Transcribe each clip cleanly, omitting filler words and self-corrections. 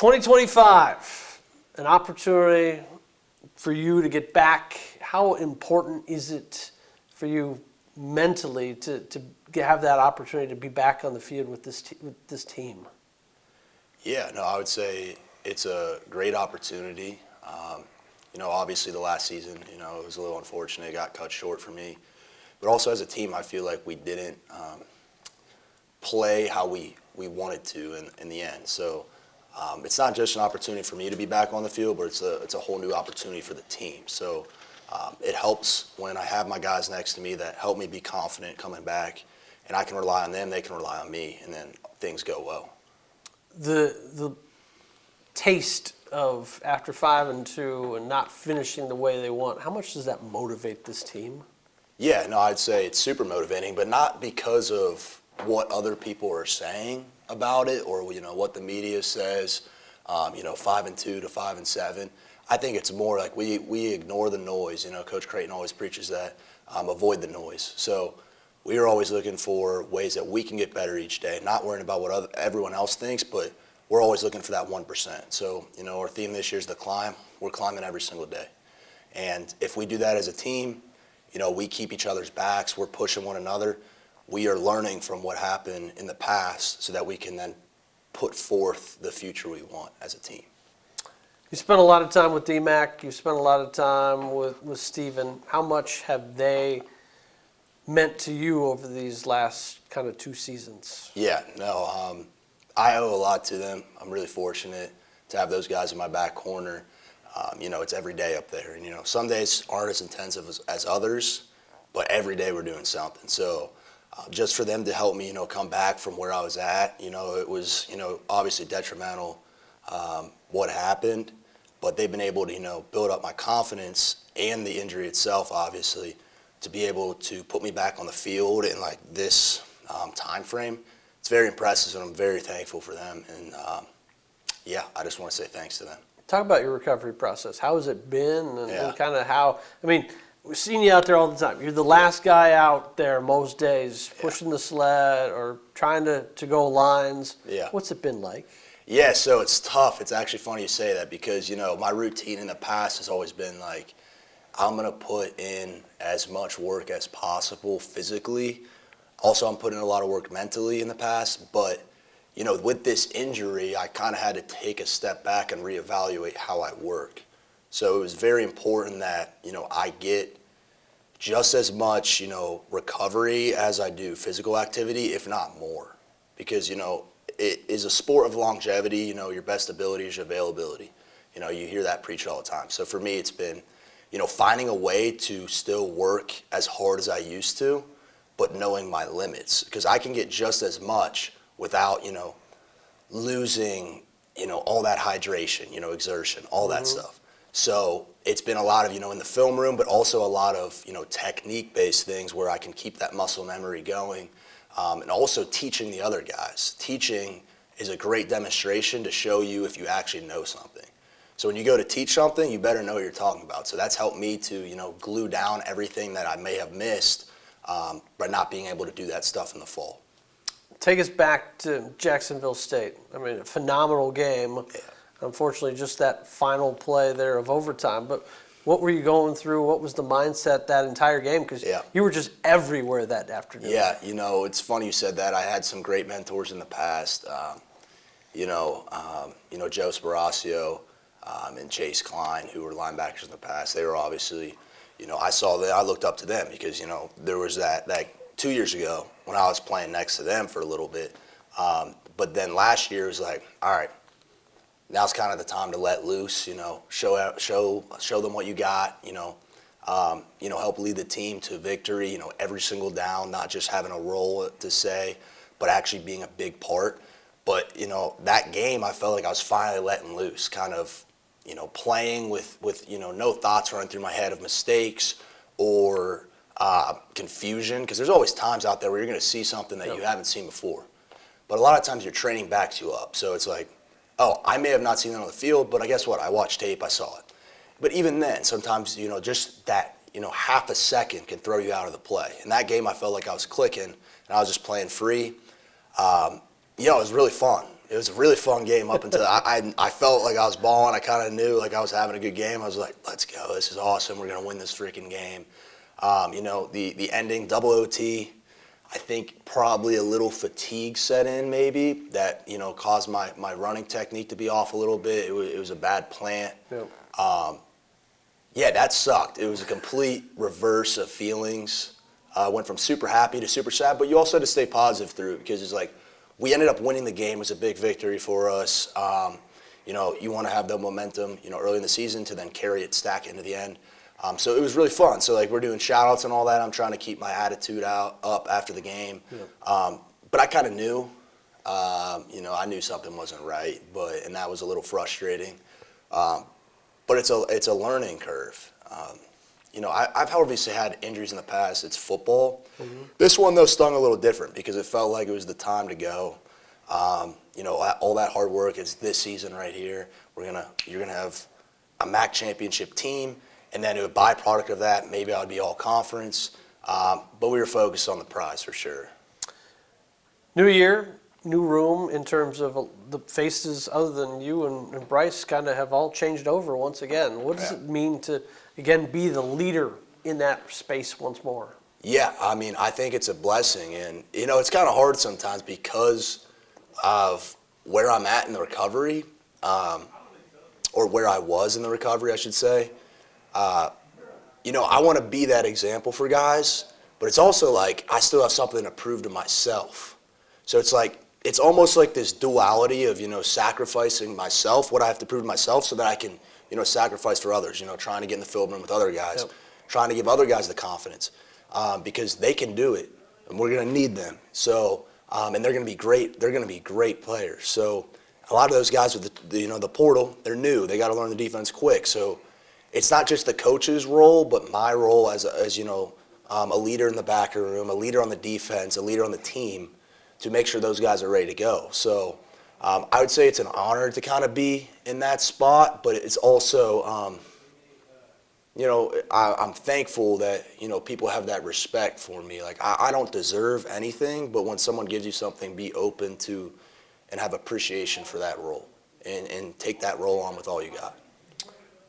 2025, an opportunity for you to get back. How important is it for you mentally to have that opportunity to be back on the field with this team? Yeah, no, I would say it's a great opportunity. Obviously the last season, it was a little unfortunate. It got cut short for me. But also as a team, I feel like we didn't play how we wanted to in the end. So it's not just an opportunity for me to be back on the field, but it's a whole new opportunity for the team. So it helps when I have my guys next to me that help me be confident coming back, and I can rely on them, they can rely on me, and then things go well. The taste of after 5-2 and not finishing the way they want, how much does that motivate this team? Yeah, no, I'd say it's super motivating, but not because of what other people are saying about it or what the media says. 5-2 to 5-7. I think it's more like we ignore the noise. Coach Creighton always preaches that avoid the noise. So we are always looking for ways that we can get better each day, not worrying about what everyone else thinks, but we're always looking for that 1%. So our theme this year is the climb. We're climbing every single day, and if we do that as a team, we keep each other's backs. We're pushing one another. We are learning from what happened in the past so that we can then put forth the future we want as a team. You spent a lot of time with D-Mac. You spent a lot of time with Steven. How much have they meant to you over these last kind of 2 seasons? Yeah, no, I owe a lot to them. I'm really fortunate to have those guys in my back corner. It's every day up there. And, some days aren't as intensive as others, but every day we're doing something. So just for them to help me, come back from where I was at, it was, obviously detrimental what happened, but they've been able to, build up my confidence and the injury itself, obviously, to be able to put me back on the field in like this time frame. It's very impressive, and I'm very thankful for them. And I just want to say thanks to them. Talk about your recovery process. How has it been, and kind of how? I mean, we've seen you out there all the time. You're the last guy out there most days, pushing the sled or trying to go lines. Yeah. What's it been like? Yeah, so it's tough. It's actually funny you say that because, my routine in the past has always been like, I'm going to put in as much work as possible physically. Also, I'm putting in a lot of work mentally in the past, but with this injury, I kind of had to take a step back and reevaluate how I work. So it was very important that, I get just as much, recovery as I do physical activity, if not more. Because, it is a sport of longevity. Your best ability is your availability. You hear that preached all the time. So for me, it's been, finding a way to still work as hard as I used to, but knowing my limits. Because I can get just as much without, losing, all that hydration, exertion, all that stuff. So it's been a lot of, in the film room, but also a lot of, technique-based things where I can keep that muscle memory going. And also teaching the other guys. Teaching is a great demonstration to show you if you actually know something. So when you go to teach something, you better know what you're talking about. So that's helped me to, glue down everything that I may have missed by not being able to do that stuff in the fall. Take us back to Jacksonville State. I mean, a phenomenal game. Yeah. Unfortunately, just that final play there of overtime. But what were you going through? What was the mindset that entire game? Because you were just everywhere that afternoon. Yeah, it's funny you said that. I had some great mentors in the past. Joe Sparacio and Chase Klein, who were linebackers in the past. They were obviously, I looked up to them because, there was that 2 years ago when I was playing next to them for a little bit. But then last year it was like, all right, now's kind of the time to let loose, show them what you got, help lead the team to victory, every single down, not just having a role to say, but actually being a big part. But, that game, I felt like I was finally letting loose, kind of, playing with no thoughts running through my head of mistakes or confusion, because there's always times out there where you're going to see something that you haven't seen before. But a lot of times your training backs you up. So it's like, oh, I may have not seen it on the field, but guess what? I watched tape, I saw it. But even then, sometimes, just that, half a second can throw you out of the play. In that game, I felt like I was clicking, and I was just playing free. It was really fun. It was a really fun game up until I felt like I was balling. I kind of knew like I was having a good game. I was like, let's go. This is awesome. We're going to win this freaking game. The ending, double OT, I think probably a little fatigue set in maybe that, caused my running technique to be off a little bit. It was a bad plant. Yep. Yeah, that sucked. It was a complete reverse of feelings. Went from super happy to super sad, but you also had to stay positive through it because it's like we ended up winning the game. It was a big victory for us. You want to have the momentum, early in the season to then carry it, stack it into the end. So it was really fun. So like we're doing shout outs and all that. I'm trying to keep my attitude up after the game. Yeah. But I kind of knew, I knew something wasn't right, and that was a little frustrating. But it's a learning curve. I've obviously had injuries in the past. It's football. Mm-hmm. This one though stung a little different because it felt like it was the time to go. All that hard work is this season right here. You're gonna have a MAC championship team. And then a byproduct of that, maybe I would be all conference. But we were focused on the prize for sure. New year, new room in terms of the faces other than you and Bryce kind of have all changed over once again. What does it mean to, again, be the leader in that space once more? Yeah, I think it's a blessing. And, it's kind of hard sometimes because of where I'm at in the recovery, or where I was in the recovery, I should say. I want to be that example for guys, but it's also like I still have something to prove to myself. So it's like it's almost like this duality of sacrificing myself, what I have to prove to myself, so that I can sacrifice for others. Trying to get in the film room with other guys, Yep. Trying to give other guys the confidence because they can do it, and we're going to need them. So and they're going to be great. They're going to be great players. So a lot of those guys with the portal, they're new. They got to learn the defense quick. So it's not just the coach's role, but my role as a leader in the backer room, a leader on the defense, a leader on the team, to make sure those guys are ready to go. So I would say it's an honor to kind of be in that spot, but it's also, I'm thankful that people have that respect for me. Like I don't deserve anything, but when someone gives you something, be open to and have appreciation for that role, and take that role on with all you got.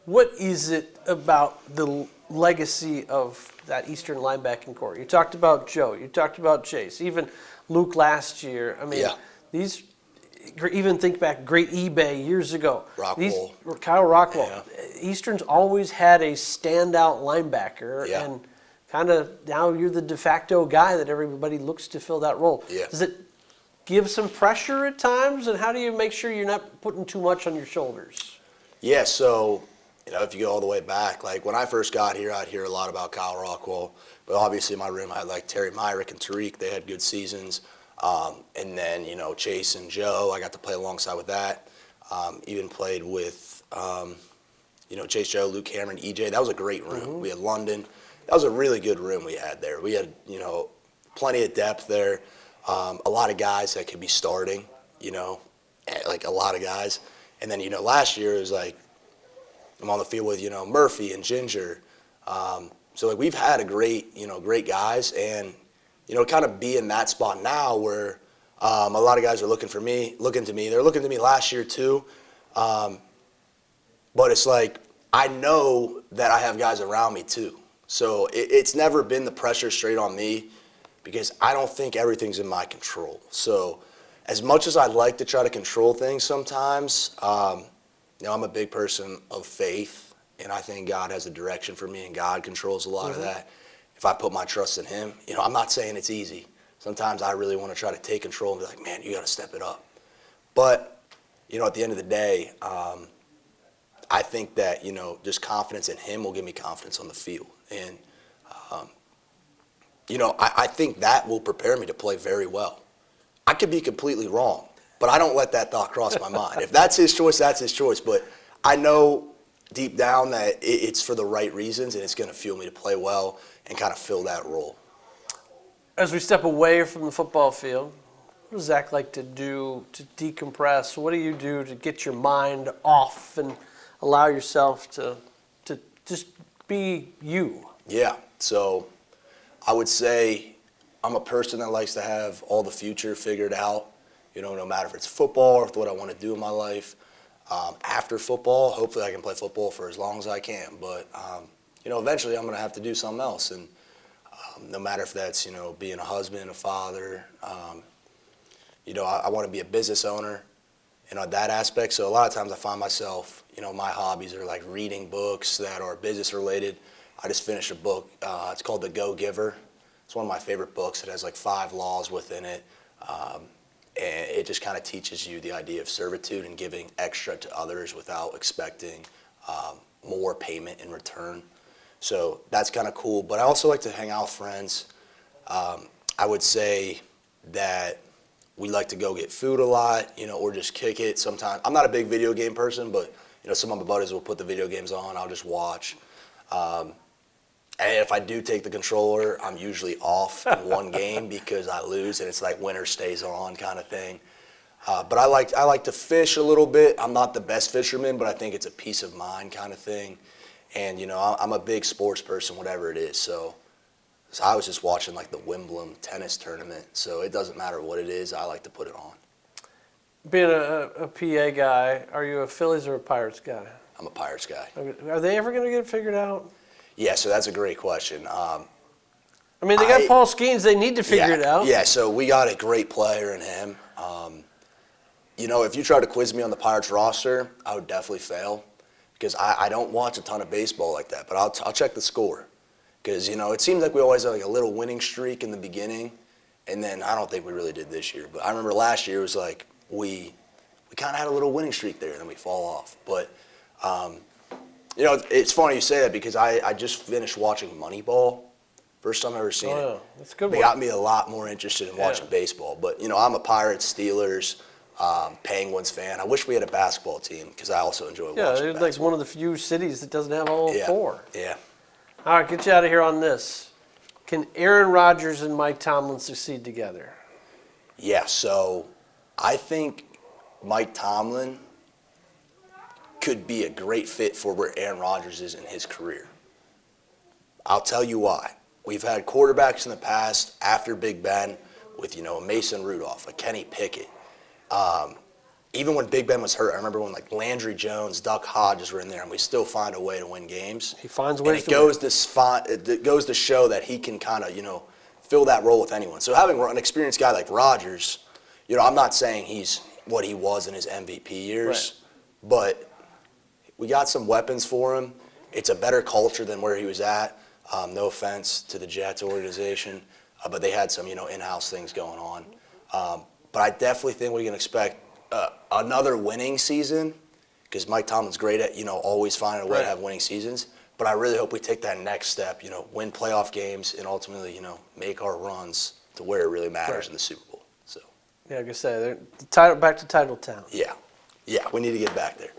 What is it about the legacy of that Eastern linebacking core? You talked about Joe. You talked about Chase. Even Luke last year. These, even think back, great eBay years ago. Kyle Rockwell. Yeah. Eastern's always had a standout linebacker, and kind of now you're the de facto guy that everybody looks to fill that role. Yeah. Does it give some pressure at times, and how do you make sure you're not putting too much on your shoulders? Yeah, so if you go all the way back, like when I first got here, I'd hear a lot about Kyle Rockwell. But obviously in my room, I had like Terry Myrick and Tariq. They had good seasons. And then, Chase and Joe, I got to play alongside with that. Even played with, Chase, Joe, Luke Cameron, EJ. That was a great room. Mm-hmm. We had London. That was a really good room we had there. We had, plenty of depth there. A lot of guys that could be starting, like a lot of guys. And then, last year it was like, I'm on the field with, Murphy and Ginger. So like we've had a great guys, and, kind of be in that spot now where a lot of guys are looking to me. They're looking to me last year too. But it's like, I know that I have guys around me too. So it's never been the pressure straight on me because I don't think everything's in my control. So as much as I'd like to try to control things sometimes, I'm a big person of faith, and I think God has a direction for me, and God controls a lot of that. If I put my trust in Him, I'm not saying it's easy. Sometimes I really want to try to take control and be like, man, you got to step it up. But, at the end of the day, I think that, just confidence in Him will give me confidence on the field. And, I think that will prepare me to play very well. I could be completely wrong. But I don't let that thought cross my mind. If that's his choice, that's his choice. But I know deep down that it's for the right reasons, and it's going to fuel me to play well and kind of fill that role. As we step away from the football field, what does Zach like to do to decompress? What do you do to get your mind off and allow yourself to just be you? Yeah. So I would say I'm a person that likes to have all the future figured out. no matter if it's football or what I want to do in my life. After football, hopefully I can play football for as long as I can. But, eventually I'm going to have to do something else. And no matter if that's, being a husband, a father, I want to be a business owner, that aspect. So a lot of times I find myself, my hobbies are like reading books that are business related. I just finished a book. It's called The Go-Giver. It's one of my favorite books. It has like 5 laws within it. And it just kind of teaches you the idea of servitude and giving extra to others without expecting more payment in return. So that's kind of cool. But I also like to hang out with friends. I would say that we like to go get food a lot, or just kick it sometimes. I'm not a big video game person, but, some of my buddies will put the video games on. I'll just watch. And if I do take the controller, I'm usually off in one game because I lose, and it's like winner stays on kind of thing. But I like to fish a little bit. I'm not the best fisherman, but I think it's a peace of mind kind of thing. And, I'm a big sports person, whatever it is. So I was just watching like the Wimbledon tennis tournament. So it doesn't matter what it is. I like to put it on. Being a PA guy, are you a Phillies or a Pirates guy? I'm a Pirates guy. Are they ever going to get it figured out? Yeah, so that's a great question. They got Paul Skeens. They need to figure it out. Yeah, so we got a great player in him. If you try to quiz me on the Pirates roster, I would definitely fail because I don't watch a ton of baseball like that. But I'll check the score because, it seems like we always have like a little winning streak in the beginning, and then I don't think we really did this year. But I remember last year it was like we kind of had a little winning streak there, and then we fall off. But it's funny you say that because I just finished watching Moneyball. First time I've ever seen it. Oh, yeah. That's a good one. They got me a lot more interested in watching baseball. But, I'm a Pirates, Steelers, Penguins fan. I wish we had a basketball team because I also enjoy watching basketball. Yeah, they're like one of the few cities that doesn't have all 4. Yeah. All right, get you out of here on this. Can Aaron Rodgers and Mike Tomlin succeed together? Yeah, so I think Mike Tomlin could be a great fit for where Aaron Rodgers is in his career. I'll tell you why. We've had quarterbacks in the past after Big Ben with, a Mason Rudolph, a Kenny Pickett. Even when Big Ben was hurt, I remember when like Landry Jones, Duck Hodges were in there, and we still find a way to win games. He finds ways to win. It goes to show that he can kind of, fill that role with anyone. So having an experienced guy like Rodgers, I'm not saying he's what he was in his MVP years, but we got some weapons for him. It's a better culture than where he was at. No offense to the Jets organization, but they had some, in-house things going on. But I definitely think we can expect another winning season because Mike Tomlin's great at, always finding a way to have winning seasons. But I really hope we take that next step, win playoff games and ultimately, make our runs to where it really matters in the Super Bowl. So. Yeah, like I said, they're back to Title Town. Yeah, we need to get back there.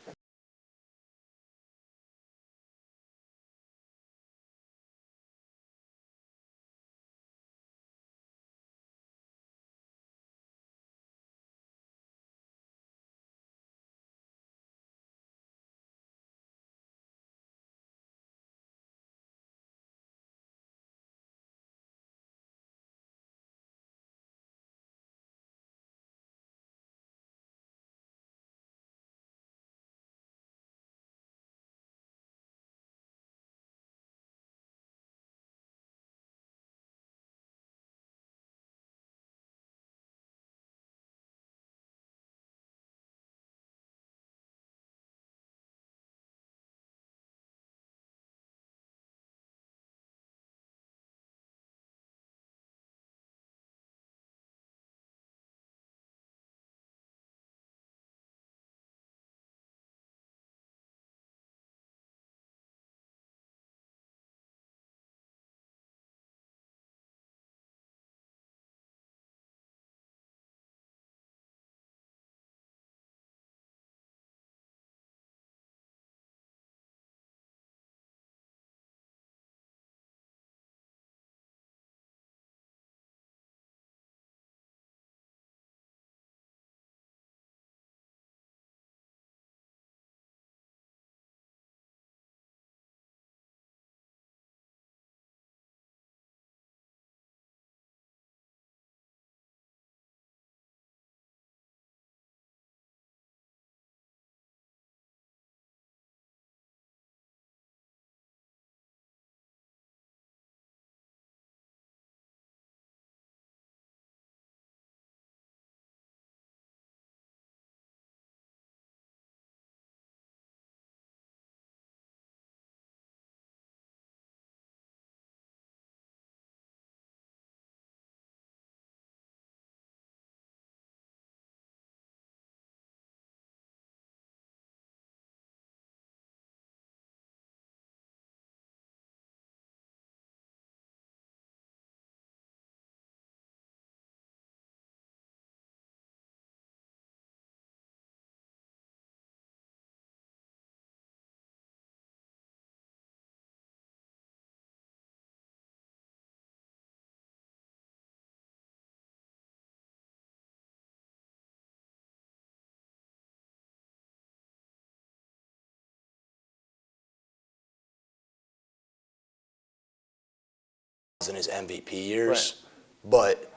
in his MVP years, but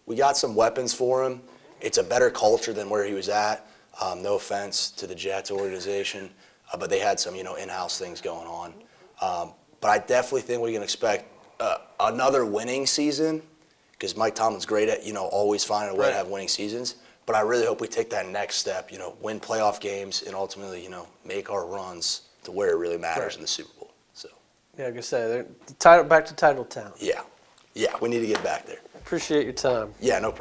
we got some weapons for him. It's a better culture than where he was at. No offense to the Jets organization, but they had some, in-house things going on. But I definitely think we can expect another winning season, because Mike Tomlin's great at, always finding a way to have winning seasons. But I really hope we take that next step, win playoff games and ultimately, make our runs to where it really matters in the Super Bowl. So. Yeah, like I say, back to title town. Yeah, we need to get back there. Appreciate your time. Yeah, no problem.